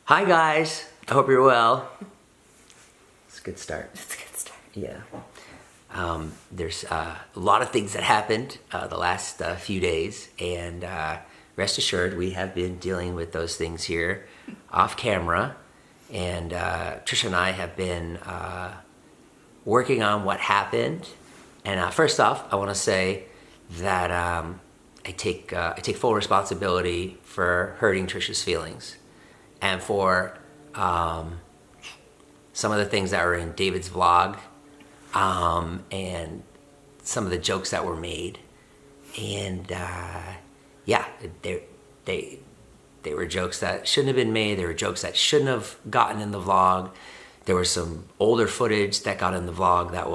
Hi guys, I hope you're well. It's a good start. It's a good start. Yeah. There's a lot of things that happened the last few days, and rest assured we have been dealing with those things here off camera. And Trisha and I have been working on what happened. And first off, I want to say that I take full responsibility for hurting Trisha's feelings, and for some of the things that were in David's vlog, and some of the jokes that were made. And yeah, they were jokes that shouldn't have been made. They were jokes that shouldn't have gotten in the vlog. There was some older footage that got in the vlog that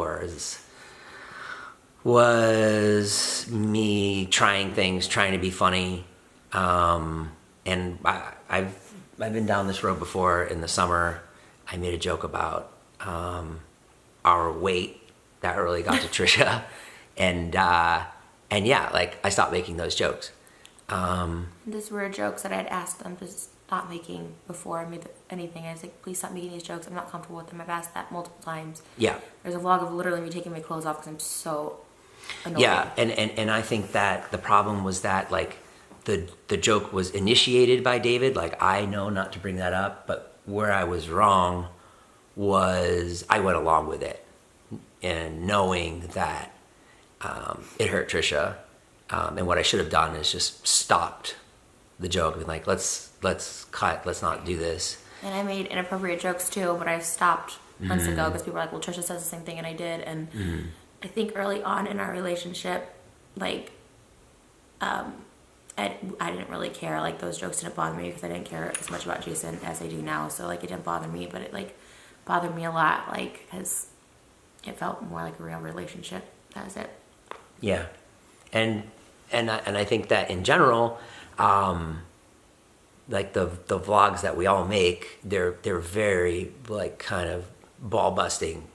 was me trying things, trying to be funny. And I've been down this road before. In the summer, I made a joke about our weight that really got to Trisha, and yeah, like I stopped making those jokes. These were jokes that I had asked them to stop making before I made anything. I was like, please stop making these jokes. I'm not comfortable with them. I've asked that multiple times. Yeah. There's a vlog of literally me taking my clothes off because I'm so annoyed. Yeah, and I think that the problem was that like the joke was initiated by David. Like, I know not to bring that up, but where I was wrong was I went along with it, and knowing that it hurt Trisha, and what I should have done is just stopped the joke and like let's cut, let's not do this. And I made inappropriate jokes too, but I stopped months ago because people were like, well, Trisha says the same thing, and I did. And I think early on in our relationship, like I didn't really care. Like, those jokes didn't bother me because I didn't care as much about Jason as I do now. So like, it didn't bother me, but it like bothered me a lot, like, because it felt more like a real relationship. That was it. Yeah, and I think that in general, like the vlogs that we all make, they're very like kind of ball busting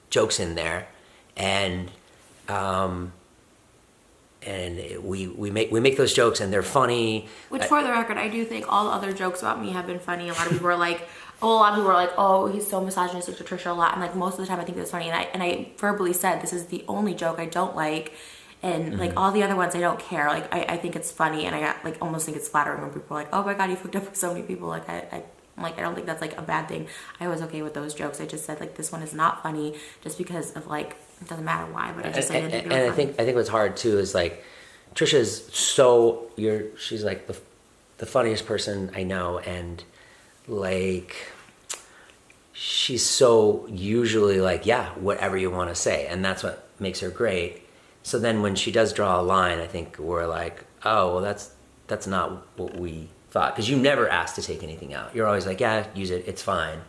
jokes in there, and we make those jokes and they're funny. Which, for the record, I do think all other jokes about me have been funny. A lot of people are like, oh, he's so misogynistic to Trisha a lot. And like, most of the time I think it's funny. And I verbally said, this is the only joke I don't like. And like, all the other ones I don't care. Like, I think it's funny, and I like almost think it's flattering when people are like, oh my god, you hooked up with so many people. Like, I'm like, I don't think that's like a bad thing. I was okay with those jokes. I just said like, this one is not funny just because of like, it doesn't matter why, but I just said it. And I think what's hard too is like, Trisha's she's like the funniest person I know, and like, she's so usually like, yeah, whatever you want to say, and that's what makes her great. So then when she does draw a line, I think we're like, oh, well, that's not what we thought, because you never asked to take anything out. You're always like, yeah, use it, it's fine.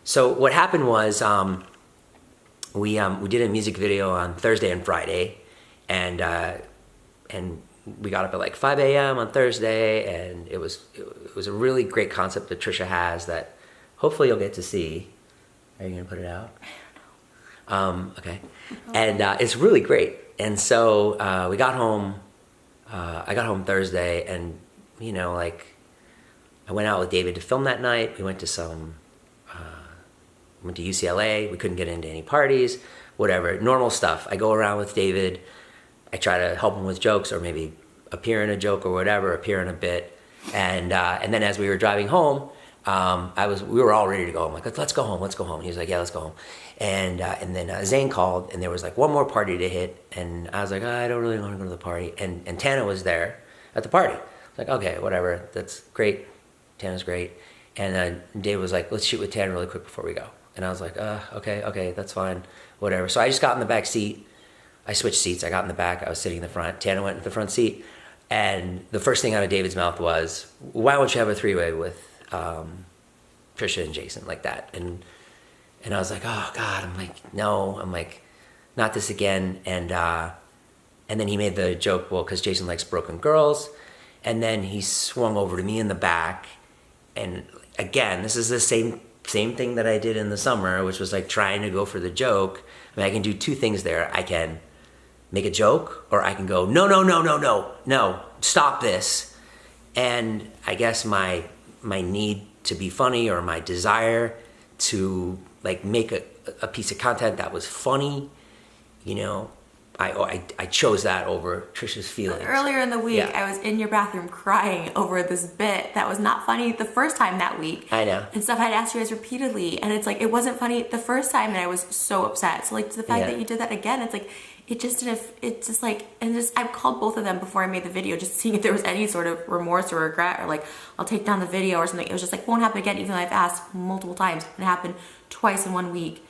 So what happened was we did a music video on Thursday and Friday, and we got up at like 5 a.m. on Thursday, and it was a really great concept that Trisha has that hopefully you'll get to see. Are you gonna put it out? I don't know. Okay. And it's really great. And so we got home. I got home Thursday, and you know, like, I went out with David to film that night. We went to went to UCLA. We couldn't get into any parties, whatever, normal stuff. I go around with David. I try to help him with jokes, or maybe appear in a joke or whatever, appear in a bit. And then as we were driving home, we were all ready to go. I'm like, let's go home. He was like, yeah, let's go home. And then Zane called, and there was like one more party to hit, and I was like, I don't really want to go to the party. And Tana was there at the party. I was like, okay, whatever, that's great. Tana's great. And Dave was like, let's shoot with Tana really quick before we go. And I was like, okay, that's fine, whatever. So I just got in the back seat. I switched seats. I got in the back. I was sitting in the front. Tana went in the front seat. And the first thing out of David's mouth was, why don't you have a three-way with Trisha and Jason, like that? And I was like, oh God. I'm like, no. I'm like, not this again. And then he made the joke, well, because Jason likes broken girls. And then he swung over to me in the back. And again, this is the same thing that I did in the summer, which was like trying to go for the joke. I mean, I can do two things there. I can make a joke, or I can go, no, stop this. And I guess my need to be funny or my desire to like make a piece of content that was funny, you know, I chose that over Trisha's feelings. Earlier in the week, Yeah. I was in your bathroom crying over this bit that was not funny the first time that week. I know. And stuff I'd asked you guys repeatedly, and it's like, it wasn't funny the first time, and I was so upset. So like, the fact Yeah. that you did that again, it's like, it just didn't, it's just like, and just, I called both of them before I made the video, just seeing if there was any sort of remorse or regret, or like, I'll take down the video or something. It was just like, won't happen again, even though I've asked multiple times. It happened twice in 1 week.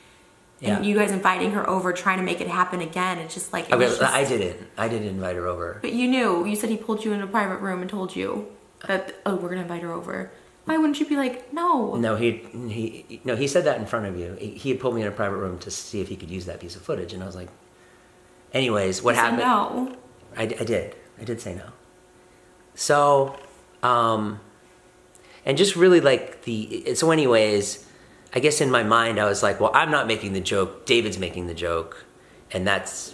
And you guys inviting her over, trying to make it happen again. It's just like, I didn't invite her over. But you knew. You said he pulled you in a private room and told you that, oh, we're gonna invite her over. Why wouldn't you be like, no? No, he said that in front of you. He had pulled me in a private room to see if he could use that piece of footage, and I was like, anyways, what happened? No. I did say no. So, and just really like so anyways, I guess in my mind I was like, well, I'm not making the joke, David's making the joke, and that's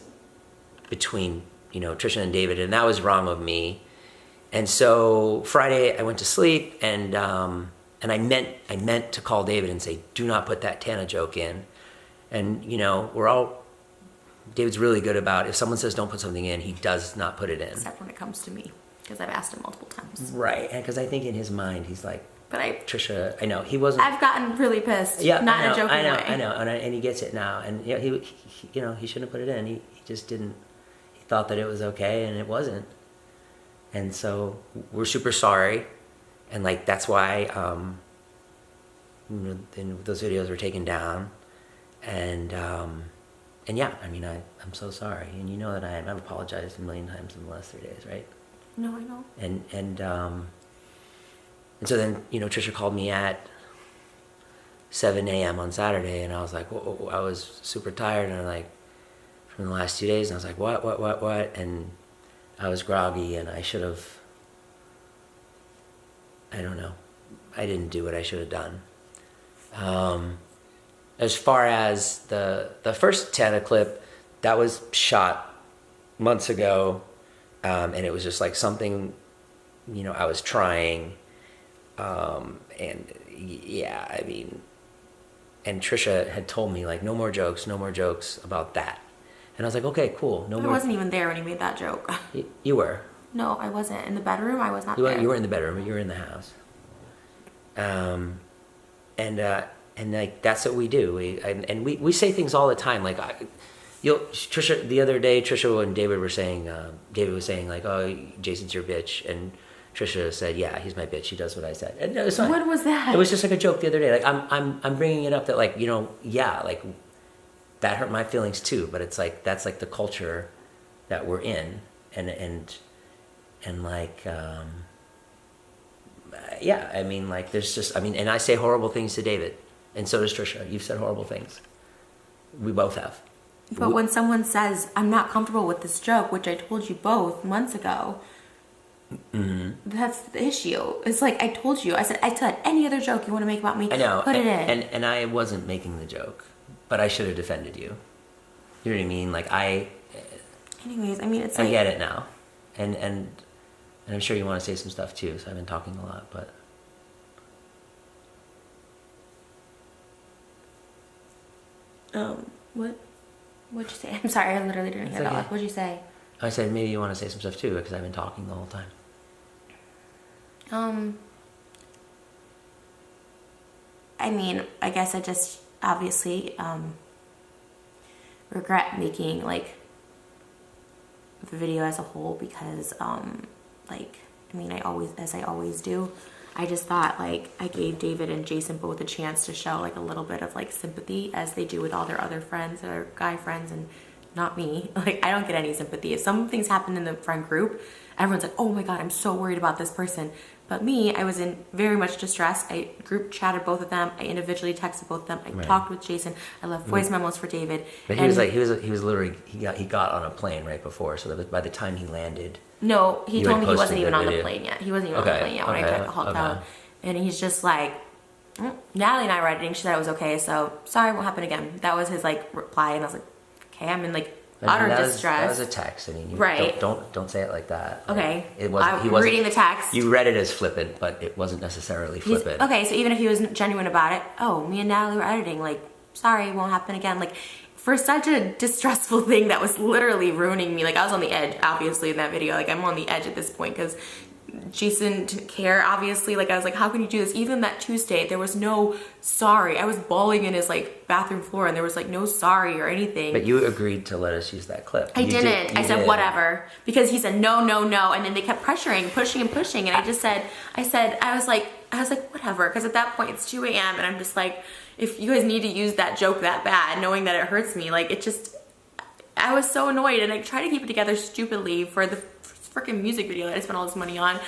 between, you know, Trisha and David, and that was wrong of me. And so Friday I went to sleep, and I meant to call David and say, do not put that Tana joke in. And, you know, David's really good about, if someone says don't put something in, he does not put it in. Except when it comes to me, because I've asked him multiple times. Right, and because I think in his mind he's like, But Trisha, I know, he wasn't. I've gotten really pissed. Yeah, not in a joking way. I know, and he gets it now. And you know, he you know, he shouldn't have put it in. He just didn't. He thought that it was okay, and it wasn't. And so we're super sorry, and like that's why you know, those videos were taken down, and yeah, I mean, I'm so sorry, and you know that I've apologized a million times in the last 3 days, right? No, I know. And so then, you know, Trisha called me at 7 a.m. on Saturday, and I was like, whoa, I was super tired, and I'm like, from the last 2 days, and I was like, what? And I was groggy, and I should have, I don't know, I didn't do what I should have done. As far as the first Tana clip, that was shot months ago, and it was just like something, you know, I was trying. And yeah, I mean, and Trisha had told me like, no more jokes about that. And I was like, okay, cool. No more. I wasn't even there when he made that joke. You were. No, I wasn't. In the bedroom, I was not there. You were in the bedroom, you were in the house. And like, that's what we do. We say things all the time. Like, Trisha, the other day, Trisha and David were saying, David was saying like, oh, Jason's your bitch. And Trisha said, yeah, he's my bitch. He does what I said. And it was fine. What was that? It was just like a joke the other day. Like I'm bringing it up that like, you know, yeah, like that hurt my feelings too. But it's like, that's like the culture that we're in. And like, yeah, I mean, like there's just, I mean, and I say horrible things to David, and so does Trisha. You've said horrible things. We both have. But when someone says, I'm not comfortable with this joke, which I told you both months ago, mm-hmm. That's the issue. It's like, I told you, I said any other joke you want to make about me, I know, put it in. And I wasn't making the joke, but I should have defended you. You know what I mean? Like Anyways, I mean, it's I like, get it now. And I'm sure you want to say some stuff too, so I've been talking a lot, but. What'd you say? I'm sorry, I literally didn't hear that. Okay. What'd you say? I said maybe you want to say some stuff too, because I've been talking the whole time. I mean, I guess I just obviously regret making like the video as a whole, because like, I mean, I always do. I just thought like I gave David and Jason both a chance to show like a little bit of like sympathy, as they do with all their other friends, their guy friends, and not me. Like, I don't get any sympathy. If some things happen in the friend group, everyone's like, oh my God, I'm so worried about this person. But me, I was in very much distress. I group chatted both of them. I individually texted both of them. I talked with Jason. I left voice memos for David. But he was literally, he got on a plane right before, so that by the time he landed. No, he told me he wasn't even on the video. plane yet. He wasn't even on the plane yet when I called out. And he's just like, Natalie and I were editing. She said it was okay, so sorry, won't happen again. That was his like reply, and I was like, okay, I'm in like utter that distress. was a text. I mean, Right. Don't say it like that. Okay. It wasn't. He I'm wasn't reading the text. You read it as flippant, but it wasn't necessarily flippant. Okay, so even if he was genuine about it, oh, me and Natalie were editing, like, sorry, it won't happen again. Like, for such a distressful thing that was literally ruining me. Like, I was on the edge, obviously, in that video. Like, I'm on the edge at this point because Jason didn't care, obviously. Like, I was like, how can you do this? Even that Tuesday, there was no sorry. I was bawling in his, like, bathroom floor, and there was, like, no sorry or anything. But you agreed to let us use that clip. I didn't. I said, whatever. Because he said, no, no, no. And then they kept pressuring, pushing, and pushing. And I just said, I was like, whatever. Because at that point, it's 2 a.m. And I'm just like, if you guys need to use that joke that bad, knowing that it hurts me, like, it just, I was so annoyed. And I tried to keep it together stupidly for the freaking music video that I spent all this money on.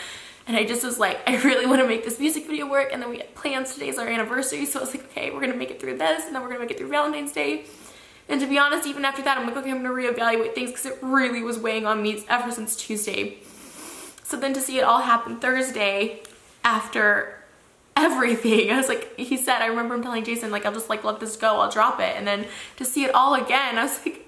And I just was like, I really want to make this music video work. And then we had plans. Today's our anniversary. So I was like, okay, we're going to make it through this. And then we're going to make it through Valentine's Day. And to be honest, even after that, I'm like, okay, I'm going to reevaluate things because it really was weighing on me ever since Tuesday. So then to see it all happen Thursday after everything, I was like, he said, I remember him telling Jason, like, I'll just like let this go, I'll drop it. And then to see it all again, I was like,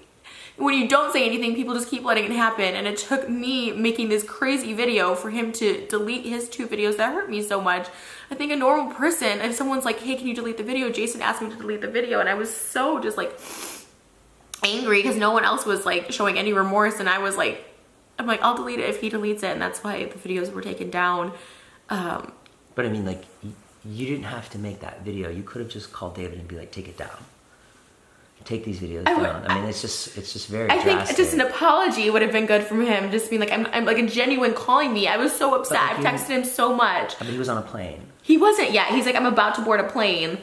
when you don't say anything, people just keep letting it happen. And it took me making this crazy video for him to delete his 2 videos that hurt me so much. I think a normal person, if someone's like, hey, can you delete the video? Jason asked me to delete the video, and I was so just like angry because no one else was like showing any remorse. And I was like, I'm like, I'll delete it if he deletes it. And that's why the videos were taken down. But I mean, like, you didn't have to make that video. You could have just called David and be like, take it down. Take these videos down. I mean, it's just very drastic. I think just an apology would have been good from him. Just being like, I'm like a genuine calling me. I was so upset. I've texted him so much. I mean, he was on a plane. He wasn't yet. He's like, I'm about to board a plane.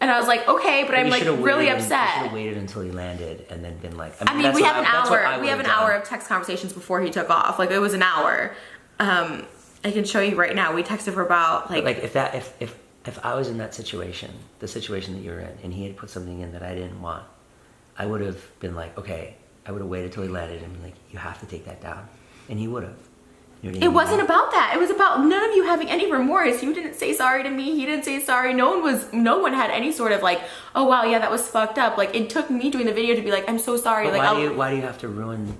And I was like, okay, but I'm like really upset. You should have waited until he landed and then been like, I mean we have an hour. We have an hour of text conversations before he took off. Like, it was an hour. I can show you right now. We texted for about like. But like if I was in that situation, the situation that you're in, and he had put something in that I didn't want, I would have been like, okay, I would have waited till he landed and been like, you have to take that down. And he would have. You know what I mean? It wasn't about that. It was about none of you having any remorse. You didn't say sorry to me. He didn't say sorry. No one had any sort of like, oh wow, yeah, that was fucked up. Like, it took me doing the video to be like, I'm so sorry. But like, why do you have to ruin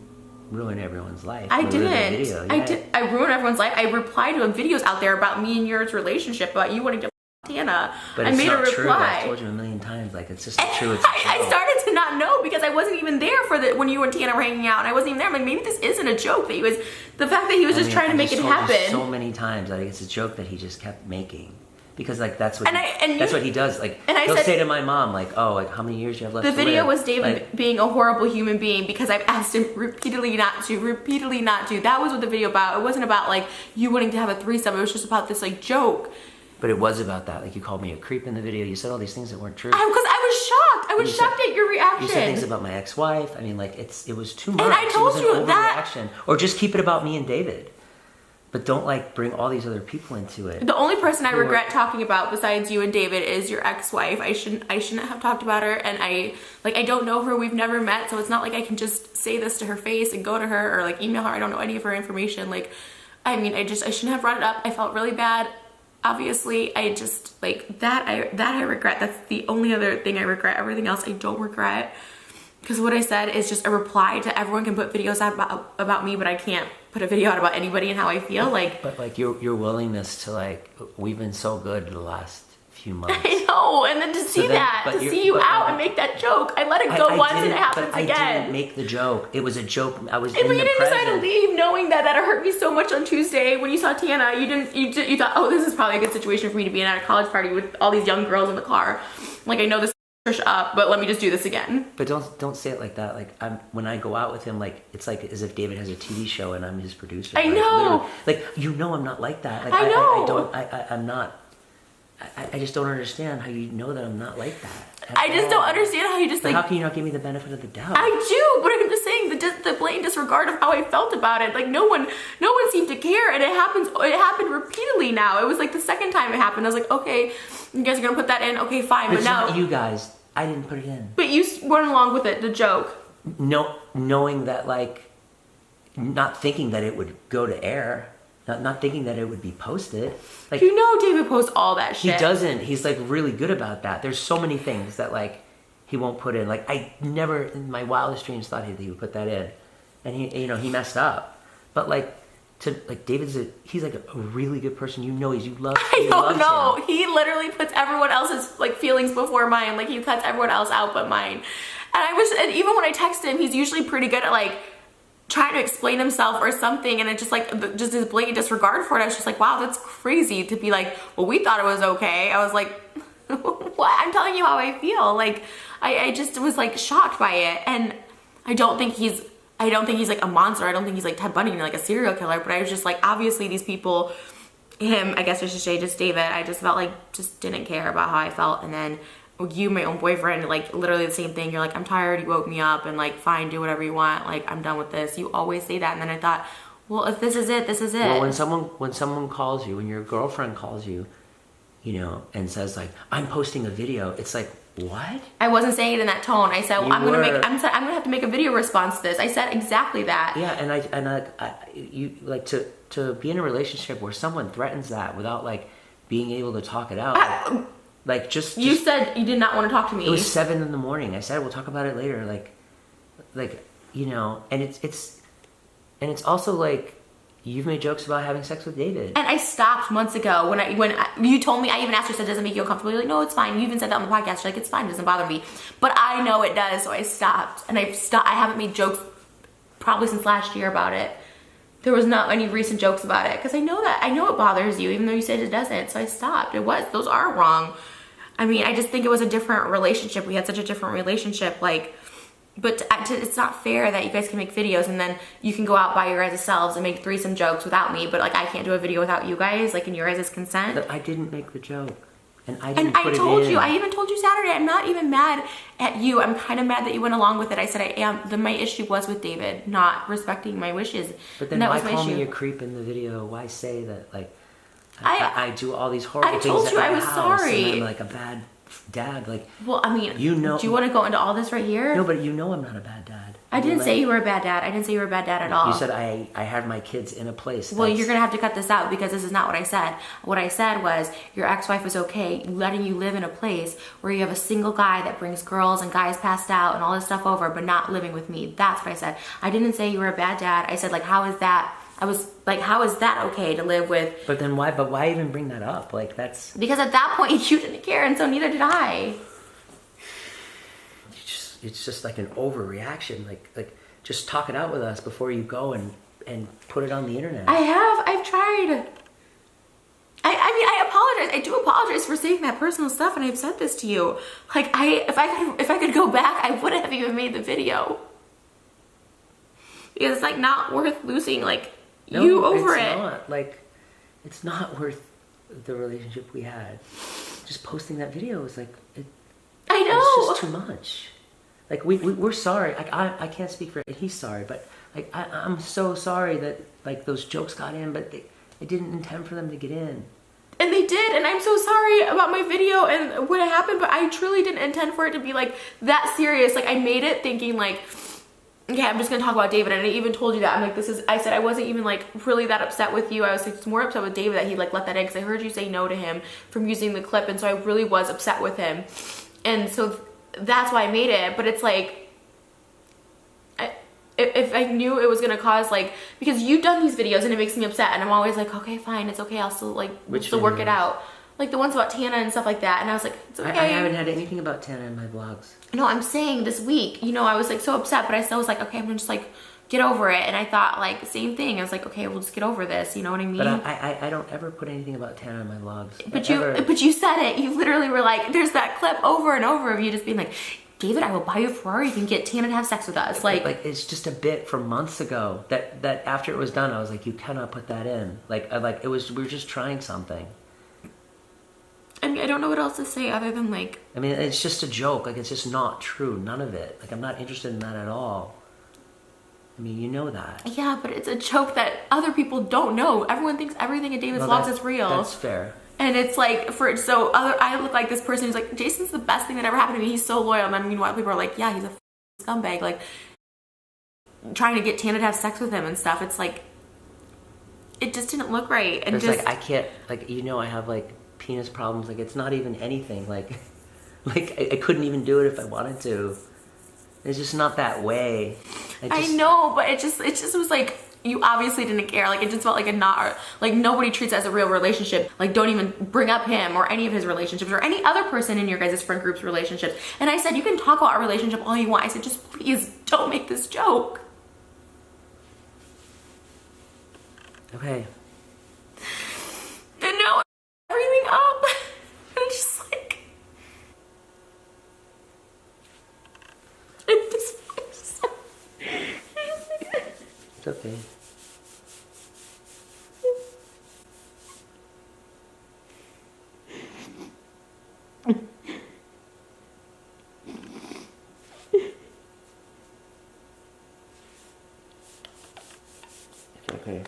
everyone's life? I didn't. I ruined everyone's life. I replied to videos out there about me and yours relationship, about you wanting to Tana. But I it's made not a reply. True. I've told you a million times, like, it's just not true. It's I started to not know because I wasn't even there for when you and Tana were hanging out, and I wasn't even there. I'm like, maybe this isn't a joke. That he was, the fact that he was just trying to make it happen. So many times, like, it's a joke that he just kept making. Because like that's what he does. Like, he'll say to my mom, like, "Oh, like how many years do you have left?" The to live? video was David being a horrible human being because I've asked him repeatedly not to. That was what the video about. It wasn't about like you wanting to have a threesome. It was just about this like joke. But it was about that. Like, you called me a creep in the video. You said all these things that weren't true. Because I was shocked. I was shocked at your reaction. You said things about my ex-wife. I mean, like, it was too much. And I told you that. Or just keep it about me and David. But don't like bring all these other people into it. The only person I regret talking about besides you and David is your ex-wife. I shouldn't have talked about her, and I don't know her. We've never met, so it's not like I can just say this to her face and go to her or like email her. I don't know any of her information. Like, I mean, I shouldn't have brought it up. I felt really bad. Obviously, I just like that I regret. That's the only other thing I regret. Everything else I don't regret. Because what I said is just a reply to everyone can put videos out about me, but I can't put a video out about anybody and how I feel. Like, but like your willingness to like, we've been so good the last few months. I know, and then to see you out and make that joke. I let it go once and it happens again. I didn't make the joke. It was a joke. I was. But you didn't decide to leave, knowing that it hurt me so much on Tuesday when you saw Tana. You thought, oh, this is probably a good situation for me to be at a college party with all these young girls in the car. Like, I know this Trisha up, but let me just do this again. But don't say it like that. Like, when I go out with him, like, it's like as if David has a TV show and I'm his producer. I know. Like, I'm not like that. Like, I know. I'm not. I just don't understand how you know that I'm not like that. I just don't understand how you just like. How can you not give me the benefit of the doubt? I do, but I'm just saying the blatant disregard of how I felt about it. Like, no one seemed to care, and it happened repeatedly now. It was like the second time it happened. I was like, okay, you guys are gonna put that in. Okay, fine, but now not you guys. I didn't put it in. But you went along with it, the joke. No, knowing that, like, not thinking that it would go to air. Not thinking that it would be posted. Like, you know David posts all that shit. He doesn't. He's like really good about that. There's so many things that like he won't put in. Like, I never in my wildest dreams thought he would put that in, and he messed up. But like, he's like a really good person. You know, you love. I don't know. He literally puts everyone else's like feelings before mine. Like, he cuts everyone else out but mine. And even when I text him, he's usually pretty good at like trying to explain himself or something, and it just like just his blatant disregard for it. I was just like, wow, that's crazy to be like, well, we thought it was okay. I was like, what? I'm telling you how I feel. Like, I just was like shocked by it, and I don't think he's like a monster. I don't think he's like Ted Bundy, like a serial killer. But I was just like, obviously these people, him, I guess I should say just David, I just felt like just didn't care about how I felt. And then you, my own boyfriend, like literally the same thing. You're like, I'm tired, you woke me up, and like, fine, do whatever you want, like, I'm done with this. You always say that. And then I thought, well, if this is it, this is it. Well, when someone calls you, when your girlfriend calls you, you know, and says like, I'm posting a video, it's like, what? I wasn't saying it in that tone. I said, well, I'm gonna have to make a video response to this. I said exactly that. Yeah, and you like to be in a relationship where someone threatens that without like being able to talk it out. Like you said you did not want to talk to me. It was 7 a.m. I said we'll talk about it later. Like you know, and it's also like you've made jokes about having sex with David. And I stopped months ago when you told me. I even asked her, said, does it make you uncomfortable? You're like, no, it's fine. You even said that on the podcast. You're like, it's fine, it doesn't bother me. But I know it does, so I stopped. And I haven't made jokes probably since last year about it. There was not any recent jokes about it because I know it bothers you, even though you said it doesn't. So I stopped. Those are wrong. I mean, I just think it was a different relationship. We had such a different relationship, like. But it's not fair that you guys can make videos and then you can go out by your guys' selves and make threesome jokes without me, but like I can't do a video without you guys, like in your guys' consent. But I didn't make the joke. And I didn't put it in. I even told you Saturday, I'm not even mad at you. I'm kind of mad that you went along with it. I said I am. My issue was with David not respecting my wishes. But then why call me a creep in the video? Why say that like I do all these horrible things at my house? I told you I was sorry. And I'm like a bad dad, like. Well, I mean, you know. Do you want to go into all this right here? No, but you know I'm not a bad dad. I didn't say you were a bad dad. I didn't say you were a bad dad at all. You said I had my kids in a place. Well, you're gonna have to cut this out because this is not what I said. What I said was your ex-wife was okay letting you live in a place where you have a single guy that brings girls and guys passed out and all this stuff over, but not living with me. That's what I said. I didn't say you were a bad dad. I said like, how is that? I was like, how is that okay to live with? But then why? But why even bring that up? Like that's because at that point you didn't care, and so neither did I. It's just like an overreaction. Like just talk it out with us before you go and put it on the internet. I've tried. I mean, I apologize. I do apologize for saying that personal stuff, and I've said this to you. Like, if I could go back, I wouldn't have even made the video because it's like not worth losing like you over it. Not. Like, it's not worth the relationship we had. Just posting that video was like I know it's just too much. Like we're sorry. Like I can't speak for it. He's sorry, but like I'm so sorry that like those jokes got in, but I didn't intend for them to get in. And they did, and I'm so sorry about my video and what happened, but I truly didn't intend for it to be like that serious. Like I made it thinking like, okay, I'm just gonna talk about David, and I even told you that. I'm like, I said I wasn't even like really that upset with you. I was like, more upset with David that he like let that in because I heard you say no to him from using the clip, and so I really was upset with him, and so that's why I made it. But it's like, if I knew it was gonna cause like, because you've done these videos and it makes me upset, and I'm always like, okay, fine, it's okay, I'll still like still work it out. Like the ones about Tana and stuff like that, and I was like, it's okay. I haven't had anything about Tana in my vlogs. No, I'm saying this week, you know, I was like so upset, but I still was like, okay, I'm gonna just like get over it. And I thought like same thing. I was like, okay, we'll just get over this. You know what I mean? But I don't ever put anything about Tana in my vlogs. But you said it. You literally were like, there's that clip over and over of you just being like, David, I will buy you a Ferrari. You can get Tana to have sex with us. Like it's just a bit from months ago that after it was done, I was like, you cannot put that in. We were just trying something. I mean, I don't know what else to say other than like. I mean, it's just a joke. Like it's just not true. None of it. Like I'm not interested in that at all. I mean, you know that. Yeah, but it's a joke that other people don't know. Everyone thinks everything in David's vlogs is real. That's fair. And it's like, I look like this person who's like, Jason's the best thing that ever happened to me. He's so loyal. And then meanwhile, people are like, yeah, he's a scumbag. Like, trying to get Tana to have sex with him and stuff. It's like, it just didn't look right. And it's like, I can't, like, you know, I have like penis problems. Like, it's not even anything. Like Like, I couldn't even do it if I wanted to. It's just not that way. I know, but it just was like, you obviously didn't care. Like, it just felt like like nobody treats it as a real relationship. Like, don't even bring up him or any of his relationships or any other person in your guys' friend group's relationships. And I said, you can talk about our relationship all you want. I said, just please don't make this joke. Okay. And now everything up. And it's just like, it just It's okay. It's okay.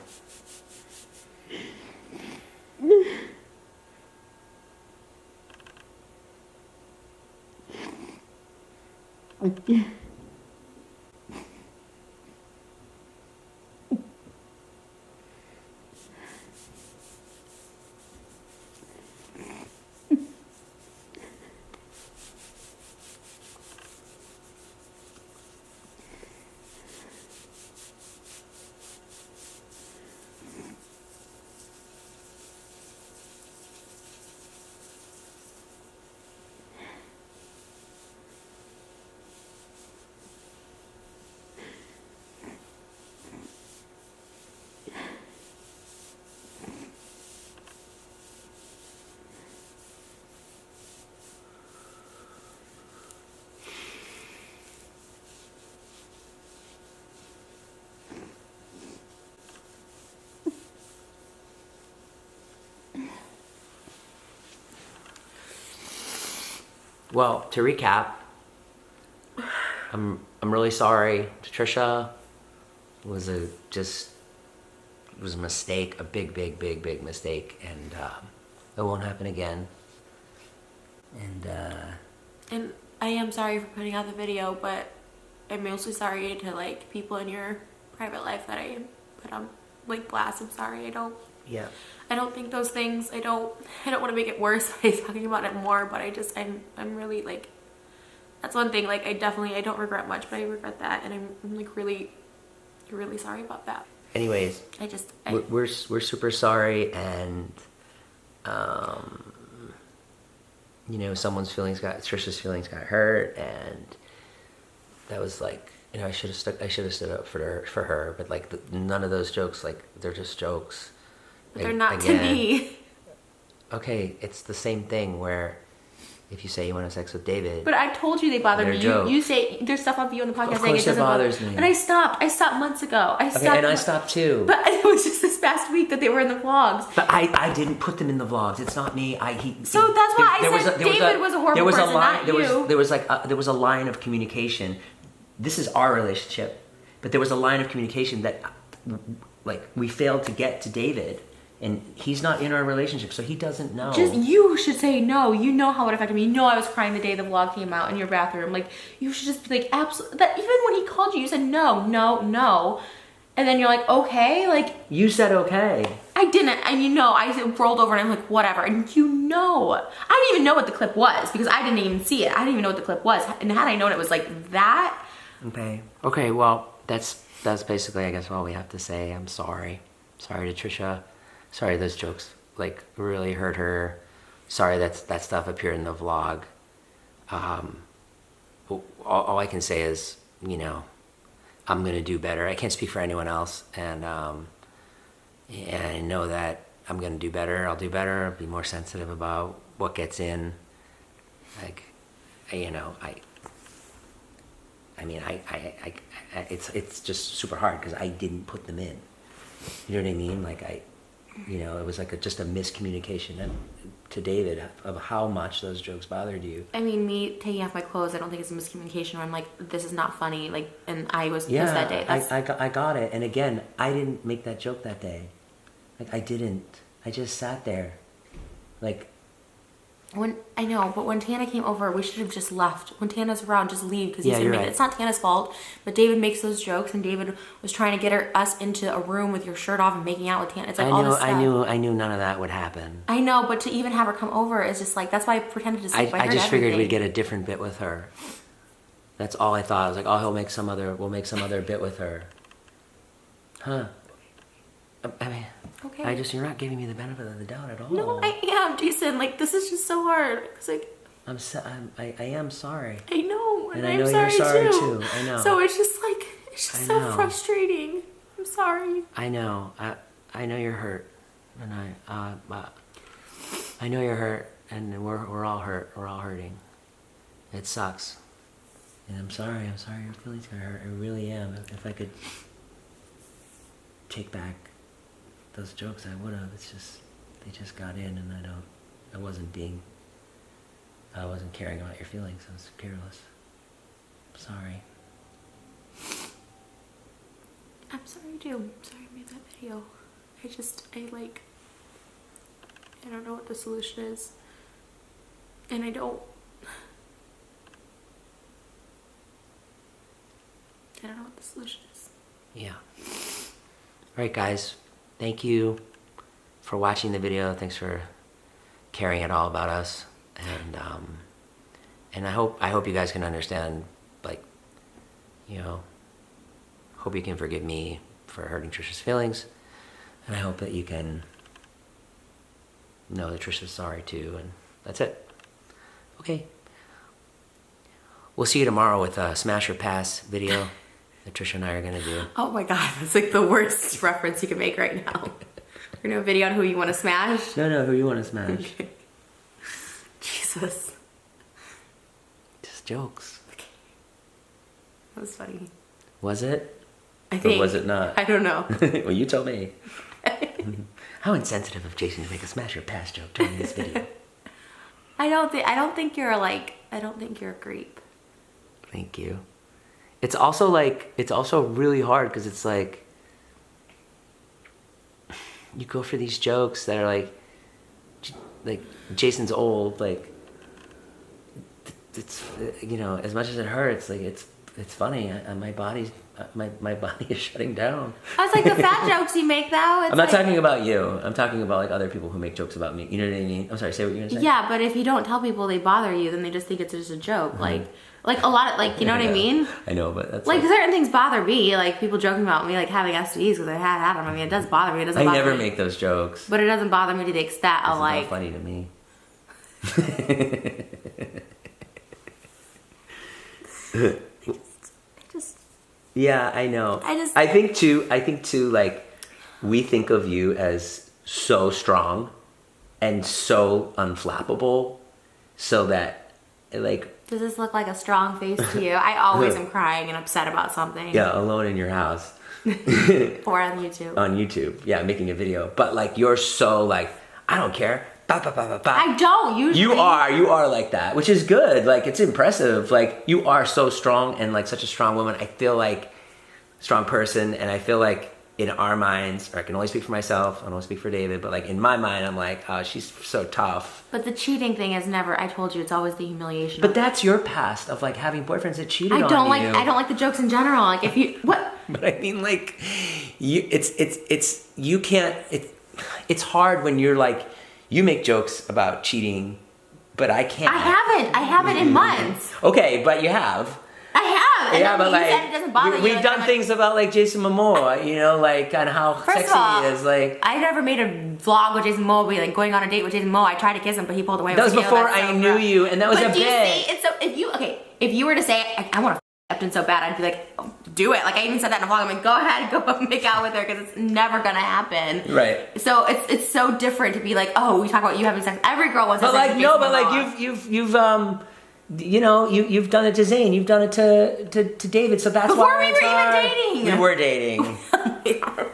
Well, to recap, I'm really sorry to Trisha. It was a mistake, a big mistake, and it won't happen again. And I am sorry for putting out the video, but I'm mostly sorry to like people in your private life that I put on like blast. I'm sorry. I don't think those things. I don't want to make it worse by talking about it more, but I'm really like, that's one thing. Like I don't regret much, but I regret that, and I'm like really sorry about that. Anyways, we're super sorry, and you know, Trisha's feelings got hurt, and that was like, you know, I should have stood up for her, but like none of those jokes, like they're just jokes. But they're not to me. Okay, it's the same thing where if you say you want to have sex with David. But I told you they bother me. You say there's stuff on you on the podcast saying it doesn't bothers me. And I stopped. I stopped months ago. I stopped too. But it was just this past week that they were in the vlogs. But I didn't put them in the vlogs. It's not me. So that's why I said David was a horrible person, not you. There was a line of communication. This is our relationship, but there was a line of communication that like we failed to get to David. And he's not in our relationship, so he doesn't know. Just, you should say no. You know how it affected me. You know I was crying the day the vlog came out in your bathroom. Like, you should just be like, absolutely. That even when he called you, you said no, no, no. And then you're like, okay, like. You said okay. I didn't, and you know, I rolled over and I'm like, whatever. And you know, I didn't even know what the clip was because I didn't even see it. I didn't even know what the clip was. And had I known it was like that. Okay, well, that's basically, I guess, all we have to say. I'm sorry. Sorry to Trisha. Sorry those jokes like really hurt her. Sorry that stuff appeared in the vlog. All I can say is, you know, I'm gonna do better. I can't speak for anyone else, and I know that I'm gonna do better. I'll do better. I'll be more sensitive about what gets in. Like, you know, it's just super hard because I didn't put them in. You know what I mean? Like you know, it was like just a miscommunication to David of how much those jokes bothered you. I mean, me taking off my clothes, I don't think it's a miscommunication where I'm like, this is not funny. Like, and I was pissed that day. I got it. And again, I didn't make that joke that day. Like, I didn't. I just sat there. Like, I know, but when Tana came over, we should have just left. When Tana's around, just leave because you're right. It's not Tana's fault, but David makes those jokes, and David was trying to get us into a room with your shirt off and making out with Tana. It's like all this stuff. I knew none of that would happen. I know, but to even have her come over is just like, that's why I pretended to sleep. I just figured we'd get a different bit with her. That's all I thought. I was like, oh, we'll make some other bit with her. Huh. I mean, okay. you're not giving me the benefit of the doubt at all. No, I am, Jason. Like, this is just so hard. It's like, I am sorry. I know, and I know you're sorry too. I know. So it's just like, it's just so frustrating. I'm sorry. I know. I know you're hurt, and I know you're hurt, and we're all hurt. We're all hurting. It sucks, and I'm sorry. I'm sorry your feelings got hurt. I really am. If I could take back those jokes, I would have. It's just they just got in, and I wasn't caring about your feelings. I was careless. I'm sorry. I'm sorry too. I'm sorry I made that video. I don't know what the solution is. And I don't know what the solution is. Yeah. All right, guys. Thank you for watching the video. Thanks for caring at all about us. And I hope you guys can understand, like, you know, hope you can forgive me for hurting Trisha's feelings. And I hope that you can know that Trisha's sorry too. And that's it. Okay. We'll see you tomorrow with a Smash or Pass video that Trisha and I are going to do. Oh my God, that's like the worst reference you can make right now. We're going to have a video on who you want to smash? No, who you want to smash. Okay. Jesus. Just jokes. Okay. That was funny. Was it? I think. Or was it not? I don't know. Well, you tell me. How insensitive of Jason to make a Smash or Pass joke during this video. I don't think you're a creep. Thank you. It's also really hard because it's like you go for these jokes that are like Jason's old, like it's, you know, as much as it hurts, like it's funny. My body is shutting down. I was like, the fat jokes you make though. I'm not talking about you. I'm talking about like other people who make jokes about me. You know what I mean? I'm sorry. Say what you're gonna say. Yeah, but if you don't tell people they bother you, then they just think it's just a joke. Mm-hmm. Like a lot of, like, you know what I mean? I know, but that's like certain things bother me. Like people joking about me like having STDs because I had them. I mean, it does bother me. It doesn't. I bother never me. make those jokes. But it doesn't bother me to the extent of like. It's not funny to me. Yeah, I know. I think too, like, we think of you as so strong and so unflappable, so that, like... Does this look like a strong face to you? I always am crying and upset about something. Yeah, alone in your house. Or on YouTube. On YouTube, yeah, making a video. But, like, you're so, like, I don't care. Ba, ba, ba, ba, ba. I don't, usually. You are like that, which is good. Like, it's impressive. Like, you are so strong and, like, such a strong woman. I feel like strong person, and I feel like in our minds, or I can only speak for myself, I don't speak for David, but like in my mind, I'm like, oh, she's so tough. But the cheating thing is never, I told you, it's always the humiliation. But that's your past of like having boyfriends that cheated on you. I don't like the jokes in general. Like if you, what? But I mean, like, it's hard when you're like, you make jokes about cheating, but I can't. I haven't in months. Okay, but you have. I have. Yeah, but like, it doesn't bother you. We've done things about like Jason Momoa, you know, like on how sexy he is. Like, I never made a vlog with Jason Momoa, like going on a date with Jason Momoa. I tried to kiss him, but he pulled away. That was before I knew you, and that was a bit. If you were to say, I want to Upton so bad, I'd be like, oh, do it. Like I even said that in a vlog. I'm like, go ahead, go make out with her, because it's never gonna happen. Right. So it's so different to be like, oh, we talk about you having sex. Every girl wants to. But like no, but like you've you know, you've done it to Zayn, you've done it to David, so that's before why we were even dating. We were dating.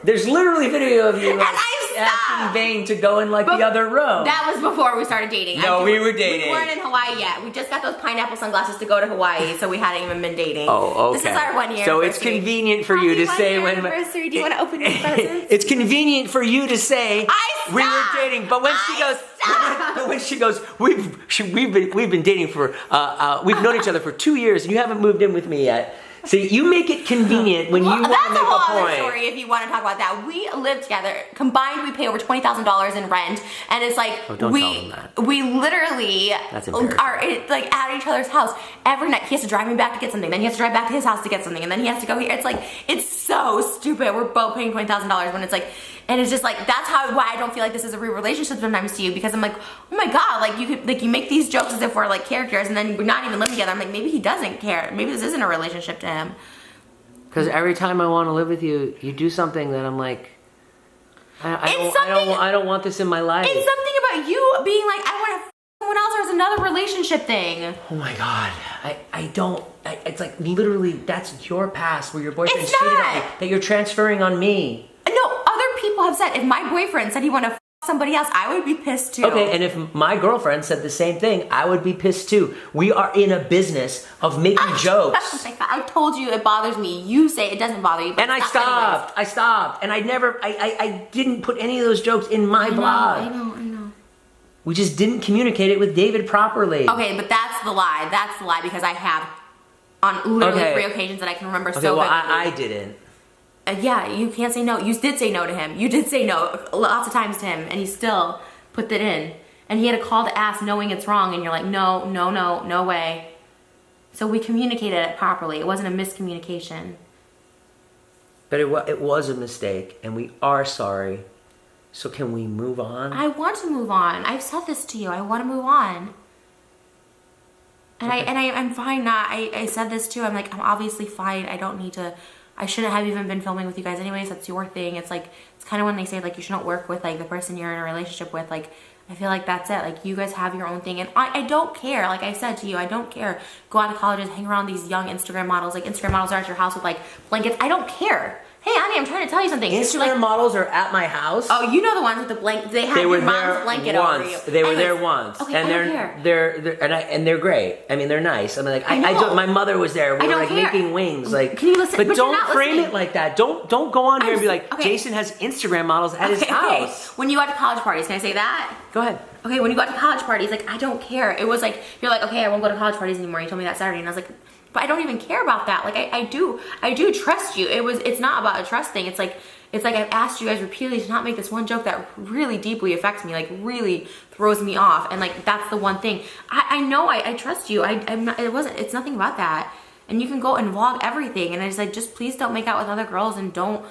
There's literally video of you. And I've asking Vane to go in like the other room. That was before we started dating. No, we were dating. We weren't in Hawaii yet. We just got those pineapple sunglasses to go to Hawaii, so we hadn't even been dating. Oh, okay. This is our 1 year. So it's convenient for you to say when. Anniversary. Do you want to open your presents? It's convenient for you to say we were dating, but when she goes, we've been dating for we've known each other for 2 years, and you haven't moved in with me yet. See, you make it convenient when you want to make a point. That's a whole other story if you want to talk about that. We live together. Combined, we pay over $20,000 in rent. And it's like, don't tell them that. We literally are like at each other's house every night. He has to drive me back to get something. Then he has to drive back to his house to get something. And then he has to go here. It's like, it's so stupid. We're both paying $20,000 when it's like, and it's just like, that's why I don't feel like this is a real relationship sometimes to you, because I'm like, oh my God, like you make these jokes as if we're like characters, and then we're not even living together. I'm like, maybe he doesn't care. Maybe this isn't a relationship to him. Because every time I want to live with you, you do something that I'm like, I don't want this in my life. It's something about you being like, I want to someone else, or it's another relationship thing. Oh my God, I don't. It's like literally that's your past where your boyfriend It's cheated not. on you that you're transferring on me. No, other people have said if my boyfriend said he wanted to f somebody else, I would be pissed too. Okay, and if my girlfriend said the same thing, I would be pissed too. We are in a business of making jokes. Oh my God, I told you it bothers me. You say it doesn't bother you. But And I stopped. And I didn't put any of those jokes in my blog. I know. We just didn't communicate it with David properly. Okay, but that's the lie. That's the lie, because I have on literally 3 occasions that I can remember so vividly. I didn't. Yeah, you can't say no. You did say no to him. You did say no lots of times to him, and he still put that in. And he had a call to ask knowing it's wrong, and you're like, no way. So we communicated it properly. It wasn't a miscommunication. But it was a mistake, and we are sorry. So can we move on? I want to move on. I've said this to you. I want to move on. And okay. I'm fine not. I said this too. I'm like, I'm obviously fine. I don't need to. I shouldn't have even been filming with you guys anyways. That's your thing. It's like, it's kind of when they say like you shouldn't work with like the person you're in a relationship with. Like, I feel like that's it. Like, you guys have your own thing. And I don't care. Like I said to you, I don't care. Go out to colleges, hang around these young Instagram models. Like, Instagram models are at your house with like blankets. I don't care. Hey, Annie, I'm trying to tell you something. Instagram models are at my house. Oh, you know the ones with the blanket. They have your mom's blanket over you. They were there once. Okay, and they're great. I mean, they're nice. I mean, like my mother was there. We were like making wings. Like, can you listen? But don't frame it like that. Don't go on here and be like, Jason has Instagram models at his house. When you go out to college parties, can I say that? Go ahead. Okay, when you go out to college parties, like, I don't care. It was like, you're like, okay, I won't go to college parties anymore. You told me that Saturday, and I was like, but I don't even care about that. Like, I do trust you. It's not about a trust thing. It's like I've asked you guys repeatedly to not make this one joke that really deeply affects me, like really throws me off. And like, that's the one thing. I know I trust you. It's nothing about that. And you can go and vlog everything. And I just like, just please don't make out with other girls and don't,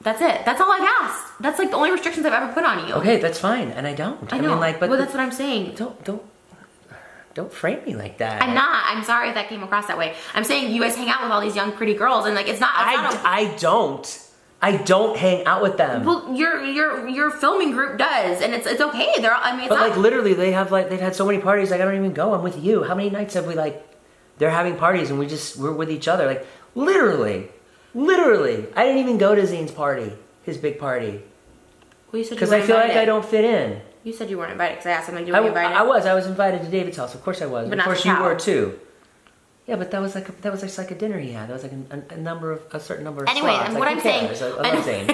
that's it. That's all I've asked. That's like the only restrictions I've ever put on you. Okay, that's fine. And I don't. I know. mean, like, but well, that's what I'm saying. Don't frame me like that. I'm not. I'm sorry if that came across that way. I'm saying you guys hang out with all these young, pretty girls, and like, it's not. I don't hang out with them. Well, your filming group does, and it's okay. It's but not. Like literally, they've had so many parties. Like, I don't even go. I'm with you. How many nights have we like? They're having parties, and we're with each other. Like literally. I didn't even go to Zane's party, his big party. Well, because I feel like I don't fit in. You said you weren't invited because I asked him, like, you were invited? I was invited to David's house. Of course I was. But of course you were too. Yeah, but that was just like a dinner he had. That was like a certain number of anyway, slots. What I'm saying, I love Zane.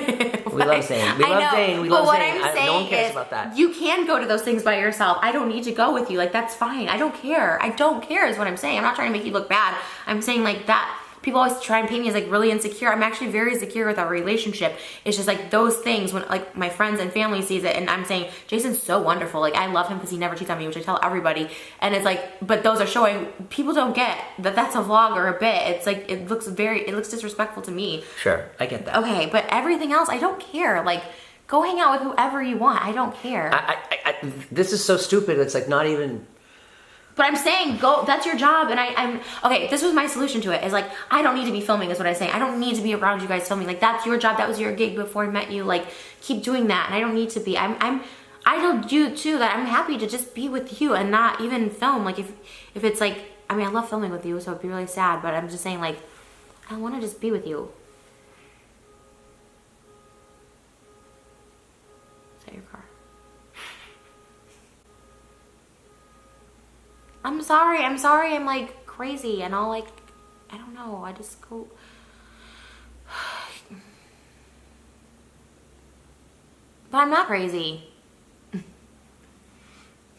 We love Zane. We love Zane. What I'm saying no one cares is, about that. you can go to those things by yourself. I don't need to go with you. Like, that's fine. I don't care. I don't care is what I'm saying. I'm not trying to make you look bad. I'm saying like that. People always try and paint me as like really insecure. I'm actually very secure with our relationship. It's just like those things when like my friends and family sees it, and I'm saying Jason's so wonderful. Like, I love him because he never cheats on me, which I tell everybody. And it's like, but those are showing people don't get that that's a vlog or a bit. It's like it looks disrespectful to me. Sure, I get that. Okay, but everything else, I don't care. Like, go hang out with whoever you want. I don't care. This is so stupid. It's like not even. But I'm saying, go, that's your job, and I'm, okay, this was my solution to it, is like, I don't need to be filming, is what I'm saying. I don't need to be around you guys filming. Like, that's your job, that was your gig before I met you, like, keep doing that, and I don't need to be. I told you, too, that I'm happy to just be with you and not even film. Like, if it's like, I mean, I love filming with you, so it'd be really sad, but I'm just saying, like, I want to just be with you. your car. I'm sorry, I'm like crazy and I'll like, I don't know, I just go. But I'm not crazy.